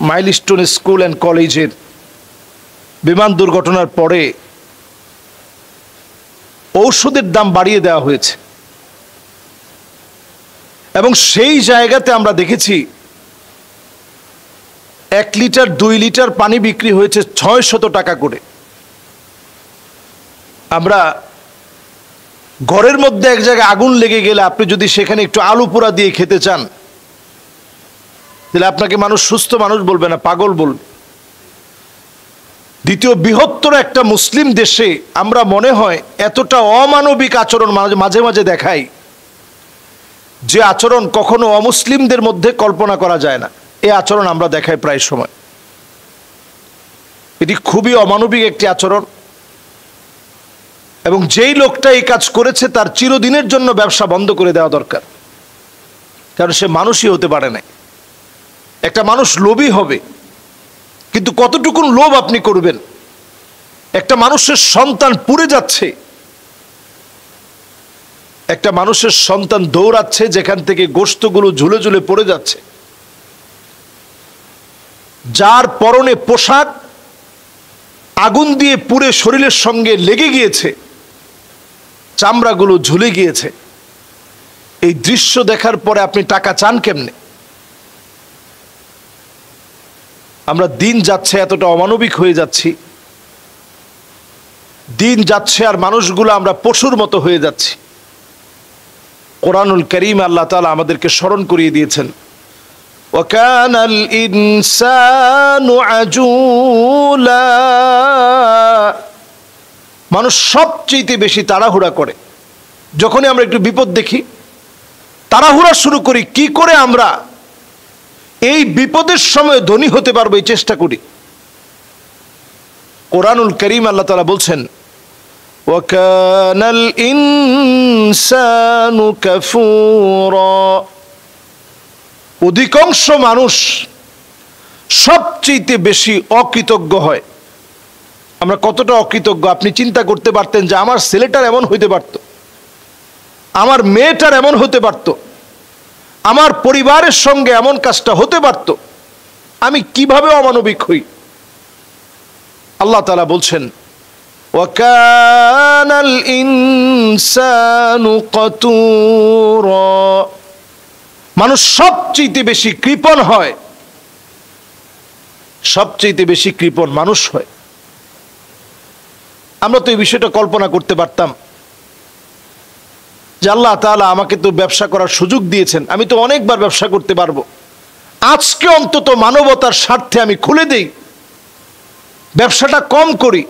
Milestone school and কলেজের বিমান দুর্ঘটনার পরে ঔষধের দাম বাড়িয়ে দেওয়া হয়েছে এবং সেই জায়গাতে আমরা দেখেছি 1 লিটার 2 লিটার পানি বিক্রি হয়েছে 600 টাকা করে। আমরা ঘরের মধ্যে এক জায়গায় আগুন লেগে গেলে আপনি যদি সেখানে একটু আলু পোড়া দিয়ে খেতে চান, তাহলে আপনাকে মানুষ সুস্থ মানুষ বলবে না, পাগল বলবে। দ্বিতীয় বৃহত্তর একটা মুসলিম দেশে আমরা মনে হয় এতটা অমানবিক আচরণ মাঝে মাঝে দেখাই, যে আচরণ কখনো অমুসলিমদের মধ্যে কল্পনা করা যায় না। এই আচরণ আমরা দেখাই প্রায় সময়। এটি খুবই অমানবিক একটি আচরণ এবং যেই লোকটা এই কাজ করেছে তার চিরদিনের জন্য ব্যবসা বন্ধ করে দেওয়া দরকার, কারণ সে মানুষই হতে পারে না। একটা মানুষ লোভী হবে, কিন্তু কতটুকুন লোভ আপনি করবেন? একটা মানুষের সন্তান পুড়ে যাচ্ছে, একটা মানুষের সন্তান দৌড়াচ্ছে যেখান থেকে গোশতগুলো ঝুলে ঝুলে পড়ে যাচ্ছে, যার পরনে পোশাক আগুন দিয়ে পুড়ে শরীরের সঙ্গে লেগে গিয়েছে, চামড়াগুলো ঝুলে গিয়েছে। এই দৃশ্য দেখার পরে আপনি টাকা চান কেমনে? আমরা দিন যাচ্ছে এতটা অমানবিক হয়ে যাচ্ছি, দিন যাচ্ছে আর মানুষগুলো আমরা পশুর মতো হয়ে যাচ্ছি। কোরআনুল কারীম আল্লাহ তাআলা আমাদেরকে স্মরণ করিয়ে দিয়েছেন, ওয়াকানাল ইনসানু আজুলা। মানুষ সবচেয়ে বেশি তাড়াহুড়া করে। যখনই আমরা একটু বিপদ দেখি তাড়াহুড়া শুরু করি, কি করে আমরা এই বিপদের সময় ধনী হতে পারবো এই চেষ্টা করি। কোরআনুল কারীম আল্লাহ তাআলা বলছেন, ওয়াকানাল ইনসানু কাফুরা। অধিকাংশ মানুষ সবচেয়ে বেশি অকৃতজ্ঞ হয়। আমরা কতটা অকৃতজ্ঞ আপনি চিন্তা করতে পারতেন যে আমার ছেলেটার এমন হইতে পারত, আমার মেয়েটার এমন হতে পারত, আমার পরিবারের সঙ্গে এমন কাজটা হতে পারত, আমি কিভাবে অমানবিক হই? আল্লাহ তাআলা বলছেন, ওয়াকানাল ইনসানু কাতুরা। মানুষ সবচেয়ে বেশি কৃপণ হয়, সবচেয়ে বেশি কৃপণ মানুষ হয়। আমরা তো এই বিষয়টা কল্পনা করতে পারতাম যে আল্লাহ তাআলা আমাকে তো ব্যবসা করার সুযোগ দিয়েছেন, আমি তো অনেকবার ব্যবসা করতে পারবো, আজকে অন্তত মানবতার স্বার্থে আমি খুলে দেই, ব্যবসাটা কম করি,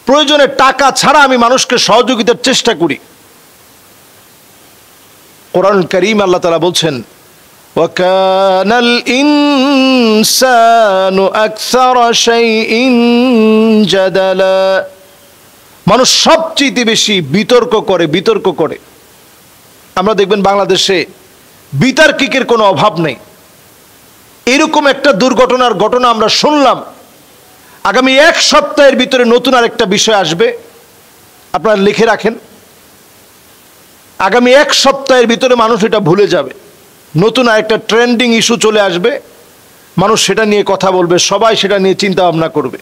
প্রয়োজনে টাকা ছাড়া আমি মানুষকে সহযোগিতার চেষ্টা করি। কোরআনুল কারীম আল্লাহ তাআলা বলছেন, ওয়াকানাল ইনসানু আকসারা শাইইন জাদালা। মানুষ সবচেয়ে বেশি বিতর্ক করে। আমরা দেখবেন বাংলাদেশে বিতার্কিকের কোনো অভাব নেই। এরকম একটা দুর্ঘটনার ঘটনা আমরা শুনলাম, আগামী 1 সপ্তাহের ভিতরে নতুন আরেকটা বিষয় আসবে, আপনারা লিখে রাখেন। আগামী 1 সপ্তাহের ভিতরে মানুষ এটা ভুলে যাবে, নতুন আরেকটা ট্রেন্ডিং ইস্যু চলে আসবে, মানুষ সেটা নিয়ে কথা বলবে, সবাই সেটা নিয়ে চিন্তা ভাবনা করবে,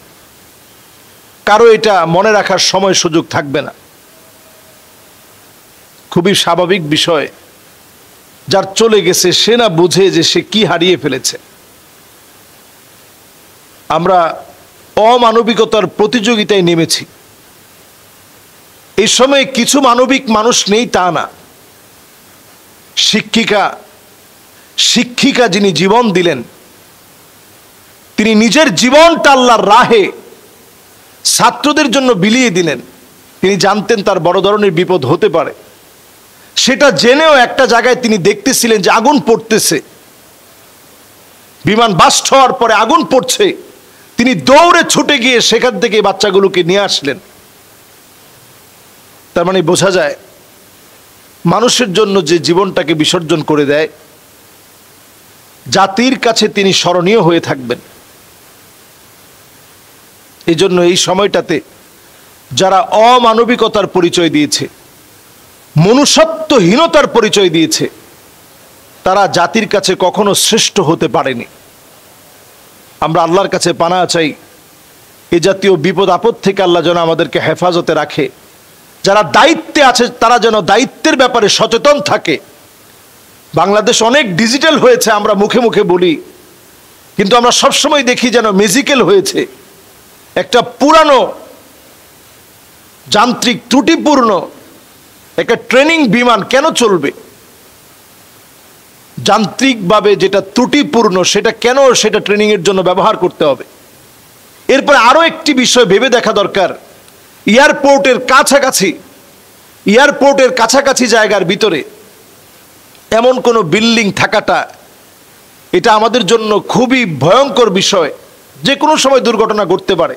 কারো এটা মনে রাখার সময় সুযোগ থাকবে না। খুবই স্বাভাবিক বিষয়, যার চলে গেছে সে না বুঝে যে সে কি হারিয়ে ফেলেছে। আমরা অমানবিকতার প্রতিযোগিতায় নেমেছি। এই সময় কিছু মানবিক মানুষ নেই তা না। শিক্ষিকা যিনি জীবন দিলেন, তিনি নিজের জীবনটা আল্লাহর রাহে ছাত্রদের জন্য বিলিয়ে দিলেন। তিনি জানতেন তার বড় ধরনের বিপদ হতে পারে, সেটা জেনেও একটা জায়গায় তিনি দেখতেছিলেন যে আগুন পড়তেছে, বিমান বাস্ট হওয়ার পরে আগুন পড়ছে, তিনি দৌড়ে ছুটে গিয়ে সেখান থেকে বাচ্চাগুলোকে নিয়ে আসলেন। তার মানে বোঝা যায় মানুষের জন্য যে জীবনটাকে বিসর্জন করে দেয়, জাতির কাছে তিনি স্মরণীয় হয়ে থাকবেন। এই জন্য এই সময়টাতে যারা অমানবিকতার পরিচয় দিয়েছে, মনুষ্যত্বহীনতার পরিচয় দিয়েছে, তারা জাতির কাছে কখনো শ্রেষ্ঠ হতে পারেনি। আমরা আল্লাহর কাছে পানাহ চাই এ জাতীয় বিপদ আপদ থেকে আল্লাহ যেন আমাদেরকে হেফাজতে রাখে। যারা দায়িত্বে আছে তারা যেন দায়িত্বের ব্যাপারে সচেতন থাকে। বাংলাদেশ অনেক ডিজিটাল হয়েছে, আমরা মুখে মুখে বলি, কিন্তু আমরা সবসময় দেখি যেন ম্যাজিক্যাল হয়েছে। একটা পুরানো যান্ত্রিক ত্রুটিপূর্ণ একটা ট্রেনিং বিমান কেন চলবে? যান্ত্রিকভাবে যেটা ত্রুটিপূর্ণ সেটা ট্রেনিংয়ের জন্য ব্যবহার করতে হবে। এরপরে আরো একটি বিষয় ভেবে দেখা দরকার, এয়ারপোর্টের কাছাকাছি জায়গার ভিতরে এমন কোনো বিল্ডিং থাকাটা এটা আমাদের জন্য খুবই ভয়ঙ্কর বিষয়। যে কোনো সময় দুর্ঘটনা ঘটতে পারে।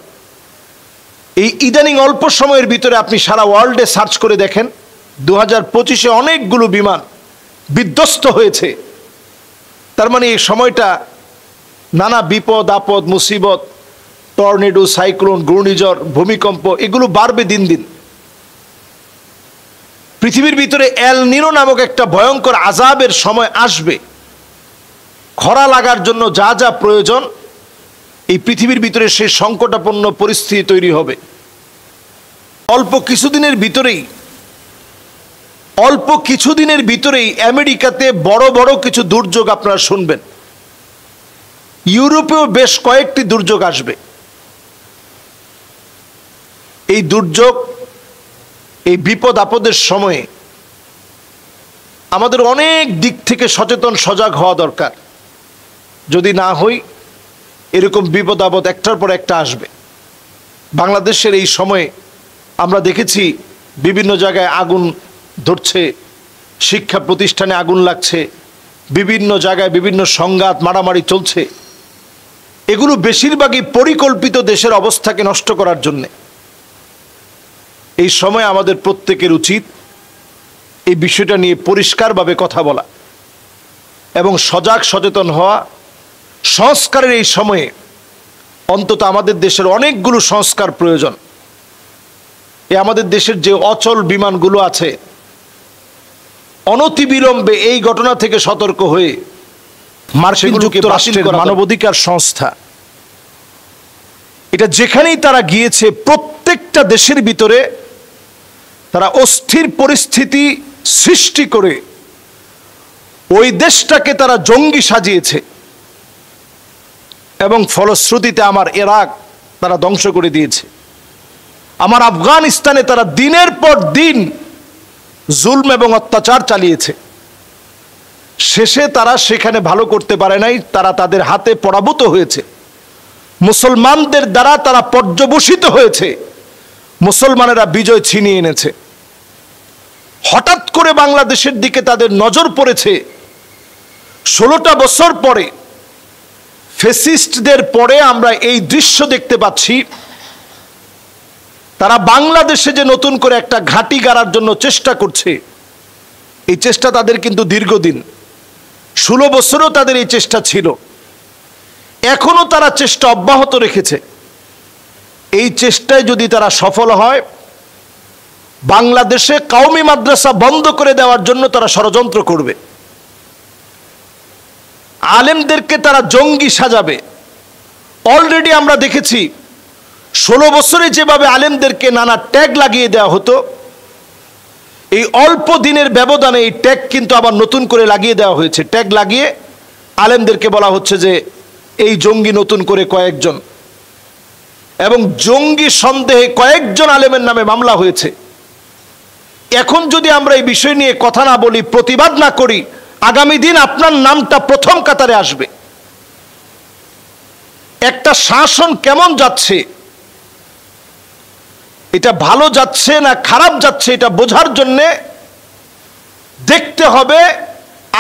এই ইদানিং অল্প সময়ের ভিতরে আপনি সারা ওয়ার্ল্ডে সার্চ করে দেখেন 2025-এ অনেকগুলো বিমান বিধ্বস্ত হয়েছে। তার মানে এই সময়টা নানা বিপদ আপদ মুসিবত, টর্নেডো, সাইক্লোন, ঘূর্ণিঝড়, ভূমিকম্প এগুলো বাড়বে দিন দিন। পৃথিবীর ভিতরে এল নিনো নামক একটা ভয়ঙ্কর আযাবের সময় আসবে। খরা লাগার জন্য যা যা প্রয়োজন এই পৃথিবীর ভিতরে সেই সংকটাপন্ন পরিস্থিতি তৈরি হবে। অল্প কিছুদিনের ভিতরেই আমেরিকাতে বড় বড় কিছু দুর্যোগ আপনারা শুনবেন। ইউরোপেও বেশ কয়েকটি দুর্যোগ আসবে। এই দুর্যোগ, এই বিপদ আপদের সময়ে আমাদের অনেক দিক থেকে সচেতন সজাগ হওয়া দরকার। যদি না হই এরকম বিপদ আপদ একটার পর একটা আসবে। বাংলাদেশের এই সময়ে আমরা দেখেছি বিভিন্ন জায়গায় আগুন ধরছে, শিক্ষা প্রতিষ্ঠানে আগুন লাগছে, বিভিন্ন জায়গায় বিভিন্ন সংঘাত মারামারি চলছে। এগুলো বেশিরভাগই পরিকল্পিত দেশের অবস্থাকে নষ্ট করার জন্যে। এই সময় আমাদের প্রত্যেকের উচিত এই বিষয়টা নিয়ে পরিষ্কারভাবে কথা বলা এবং সজাগ সচেতন হওয়া। সংস্কারের এই সময়ে অন্তত আমাদের দেশের অনেকগুলো সংস্কার প্রয়োজন। আমাদের দেশের যে অচল বিমানগুলো আছে অনতিবিলম্বে এই ঘটনা থেকে সতর্ক হয়ে মার্কিন যুক্তরাষ্ট্রের মানবাধিকার সংস্থা এটা যেখানেই তারা গিয়েছে প্রত্যেকটা দেশের ভিতরে তারা অস্থির পরিস্থিতি সৃষ্টি করে ওই দেশটাকে তারা জঙ্গি সাজিয়েছে এবং ফলশ্রুতিতে আমার ইরাক তারা ধ্বংস করে দিয়েছে। আমার আফগানিস্তানে তারা দিনের পর দিন জুলম এবং অত্যাচার চালিয়েছে। শেষে তারা সেখানে ভালো করতে পারে নাই, তারা তাদের হাতে পরাভূত হয়েছে। মুসলমানদের দ্বারা তারা পর্যবসিত হয়েছে, মুসলমানেরা বিজয় ছিনিয়ে এনেছে। হঠাৎ করে বাংলাদেশের দিকে তাদের নজর পড়েছে 16টা বছর পরে। ফ্যাসিস্টদের পরে আমরা এই দৃশ্য দেখতে পাচ্ছি। তারা বাংলাদেশে যে নতুন করে একটা ঘাঁটি গাড়ার জন্য চেষ্টা করছে, এই চেষ্টা তাদের কিন্তু দীর্ঘদিন, 16 বছরও তাদের এই চেষ্টা ছিল। এখনো তারা চেষ্টা অব্যাহত রেখেছে। এই চেষ্টায় যদি তারা সফল হয়, বাংলাদেশে কওমি মাদ্রাসা বন্ধ করে দেওয়ার জন্য তারা ষড়যন্ত্র করবে। আলেমদেরকে তারা জঙ্গি সাজাবে। অলরেডি আমরা দেখেছি 16 বছরে যেভাবে আলেমদেরকে নানা ট্যাগ লাগিয়ে দেওয়া হতো, এই অল্প দিনের ব্যবধানে এই ট্যাগ কিন্তু আবার নতুন করে লাগিয়ে দেওয়া হয়েছে। ট্যাগ লাগিয়ে আলেমদেরকে বলা হচ্ছে যে এই জঙ্গি নতুন করে কয়েকজন, এবং জঙ্গি সন্দেহে কয়েকজন আলেমের নামে মামলা হয়েছে। এখন যদি আমরা এই বিষয় নিয়ে কথা না বলি, প্রতিবাদ না করি, আগামী দিন আপনার নামটা প্রথম কাতারে আসবে। একটা শাসন কেমন যাচ্ছে, এটা ভালো যাচ্ছে না খারাপ যাচ্ছে, এটা বোঝার জন্য দেখতে হবে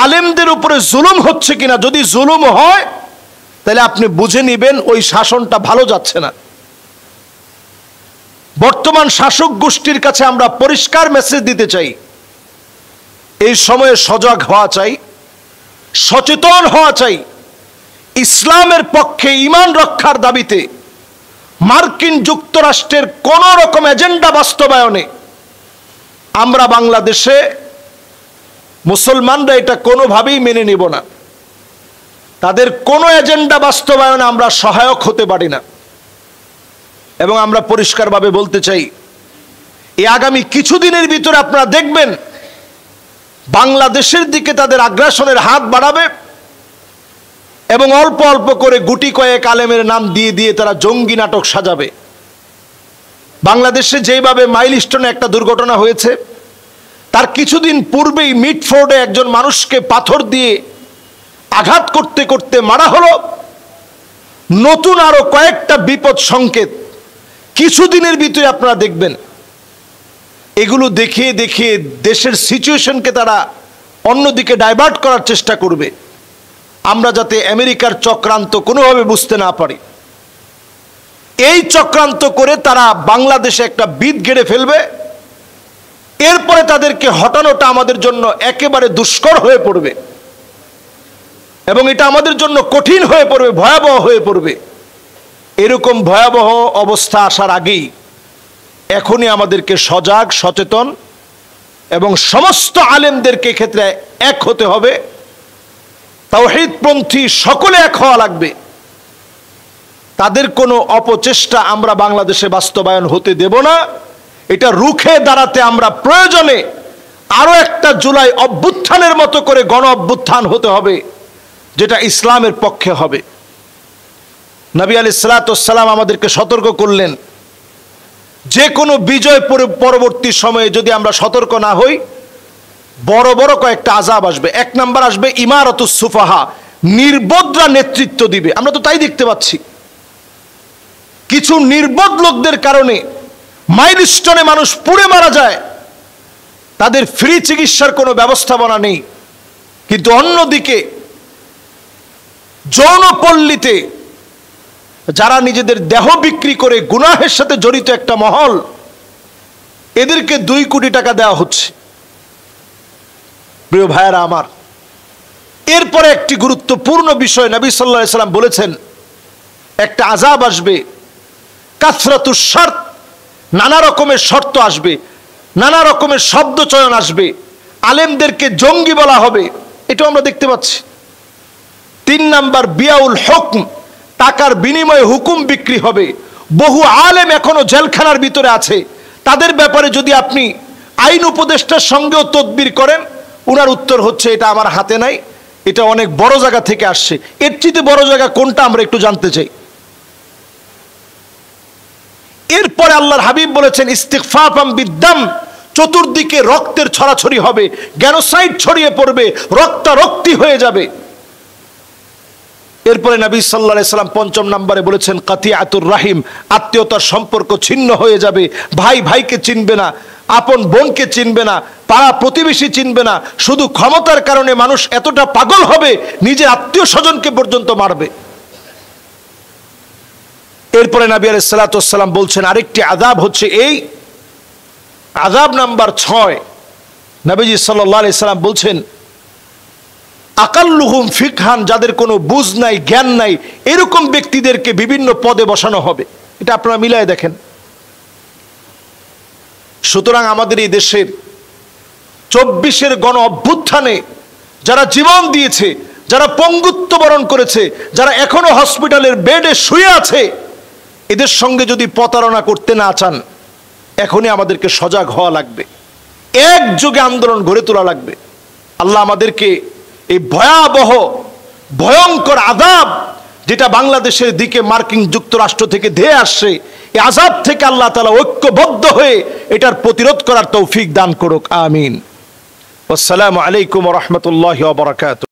আলেমদের উপরে জুলুম হচ্ছে কিনা। যদি জুলুম হয় তাহলে আপনি বুঝে নেবেন ওই শাসনটা ভালো যাচ্ছে না। বর্তমান শাসক গোষ্ঠীর কাছে আমরা পরিষ্কার মেসেজ দিতে চাই, এই সময়ে সজাগ হওয়া চাই, সচেতন হওয়া চাই। ইসলামের পক্ষে ঈমান রক্ষার দাবিতে মার্কিন যুক্তরাষ্ট্রের কোন রকম এজেন্ডা বাস্তবায়নে আমরা বাংলাদেশে মুসলমানরা এটা কোনোভাবেই মেনে নেব না। তাদের কোনো এজেন্ডা বাস্তবায়নে আমরা সহায়ক হতে পারি না। এবং আমরা পরিষ্কারভাবে বলতে চাই, এই আগামী কিছুদিনের ভিতরে আপনারা দেখবেন বাংলাদেশের দিকে তাদের আগ্রাসনের হাত বাড়াবে এবং অল্প অল্প করে গুটি কয়েক আলেমের নাম দিয়ে দিয়ে তারা জঙ্গি নাটক সাজাবে। বাংলাদেশে যেভাবে মাইলস্টোনে একটা দুর্ঘটনা হয়েছে, তার কিছুদিন পূর্বেই মিটফোর্ডে একজন মানুষকে পাথর দিয়ে আঘাত করতে করতে মারা হলো। নতুন আরো কয়েকটা বিপদ সংকেত কিছুদিনের ভিতরে আপনারা দেখবেন। এগুলো দেখিয়ে দেখিয়ে দেশের সিচুয়েশনকে তারা অন্যদিকে ডাইভার্ট করার চেষ্টা করবে, আমরা যাতে আমেরিকার চক্রান্ত কোনোভাবে বুঝতে না পারি। এই চক্রান্ত করে তারা বাংলাদেশে একটা বিদ গেড়ে ফেলবে, এরপরে তাদেরকে হটানোটা আমাদের জন্য একেবারে দুষ্কর হয়ে পড়বে এবং এটা আমাদের জন্য কঠিন হয়ে পড়বে, ভয়াবহ হয়ে পড়বে। এরকম ভয়াবহ অবস্থা আসার আগেই এখনই আমাদেরকে সজাগ, সচেতন এবং সমস্ত আলেমদেরকে ক্ষেত্রে এক হতে হবে। তাওহীদপন্থী সকলে এক হওয়া লাগবে। তাদের কোনো অপচেষ্টা আমরা বাংলাদেশে বাস্তবায়ন হতে দেব না। এটা রুখে দাঁড়াতে আমরা প্রয়োজনে আরো একটা জুলাই অভ্যুত্থানের মতো করে গণ অভ্যুত্থান হতে হবে, যেটা ইসলামের পক্ষে হবে। নবী আলাইহিস সালাতু ওয়াস সালাম আমাদেরকে সতর্ক করলেন, যে কোনো বিজয় পরবর্তী সময়ে যদি আমরা সতর্ক না হই, বড় বড় কয়েকটা আযাব আসবে। এক নাম্বার আসবে ইমারাতুস সুফাহা, নির্বোধরা নেতৃত্ব দিবে। আমরা তো তাই দেখতে পাচ্ছি, কিছু নির্বোধ লোকদের কারণে মাইলস্টোনে মানুষ পুড়ে মারা যায়, তাদের ফ্রি চিকিৎসার কোনো ব্যবস্থাপনা নেই। কিন্তু অন্যদিকে যৌনপল্লীতে যারা নিজেদের দেহ বিক্রি করে গুনাহের সাথে জড়িত একটা মহল, এদেরকে 2 কোটি টাকা দেওয়া হচ্ছে। প্রিয় ভাইয়েরা আমার, এরপরে একটি গুরুত্বপূর্ণ বিষয় নবী সাল্লাল্লাহু আলাইহি সাল্লাম বলেছেন, একটা আযাব আসবে, কাসরাতুশ শর্ত, নানা রকমের শর্ত আসবে, নানা রকমের শব্দ চয়ন আসবে, আলেমদেরকে জঙ্গি বলা হবে, এটা আমরা দেখতে পাচ্ছি। 3 নাম্বার বিয়াউল হুকম, টাকার বিনিময়ে হুকুম বিক্রি হবে। বহু আলেম এখনো জেলখানার ভিতরে আছে, তাদের ব্যাপারে যদি আপনি আইন উপদেষ্টার সঙ্গেও তদবির করেন, উনার উত্তর হচ্ছে এটা আমার হাতে নাই, এটা অনেক বড় জায়গা থেকে আসছে। এর চেয়ে বড় জায়গা কোনটা আমরা একটু জানতে চাই। এরপরে আল্লাহর হাবিব বলেছেন ইস্তিগফাফাম বিদ্দাম, চতুর্দিকে রক্তের ছড়াছড়ি হবে, গ্যানোসাইড ছড়িয়ে পড়বে, রক্তারক্তি হয়ে যাবে। এরপরে নবী সাল্লাল্লাহু আলাইহি সাল্লাম 5 নম্বরে বলেছেন কাতিয়াতুর রাহিম, আত্মীয়তার সম্পর্ক ছিন্ন হয়ে যাবে। ভাই ভাইকে চিনবে না, আপন বোনকে চিনবে না, পাড়া প্রতিবেশী চিনবে না। শুধু ক্ষমতার কারণে মানুষ এতটা পাগল হবে, নিজের আত্মীয় স্বজনকে পর্যন্ত মারবে। এরপরে নবী আলাইহিস সালাতু ওয়াস সালাম বলছেন আরেকটি আযাব হচ্ছে এই আযাব নাম্বার 6। নবীজি সাল্লাল্লাহু আলাইহি সাল্লাম বলছেন আকাল্লুহুম ফিকহান, যাদের কোনো বুঝ নাই, জ্ঞান নাই, এরকম ব্যক্তিদেরকে বিভিন্ন পদে বসানো হবে। এটা আপনারা মিলায় দেখেন। সুতরাং আমাদের এই দেশের 24-এর গণ অভ্যুত্থানে যারা জীবন দিয়েছে, যারা পঙ্গুত্ব বরণ করেছে, যারা এখনো হসপিটালের বেডে শুয়ে আছে, এদের সঙ্গে যদি প্রতারণা করতে না চান, এখনই আমাদেরকে সজাগ হওয়া লাগবে, একযোগে আন্দোলন গড়ে তোলা লাগবে। আল্লাহ আমাদেরকে এই ভয়াবহ ভয়ঙ্কর আযাব, যেটা বাংলাদেশের দিকে মার্কিন যুক্তরাষ্ট্র থেকে ধেয়ে আসছে, এই আযাব থেকে আল্লাহ তাআলা ঐক্যবদ্ধ হয়ে এটার প্রতিরোধ করার তৌফিক দান করুক। আমিন। আসসালামু আলাইকুম ওয়া রাহমাতুল্লাহি ওয়া বারাকাতুহু।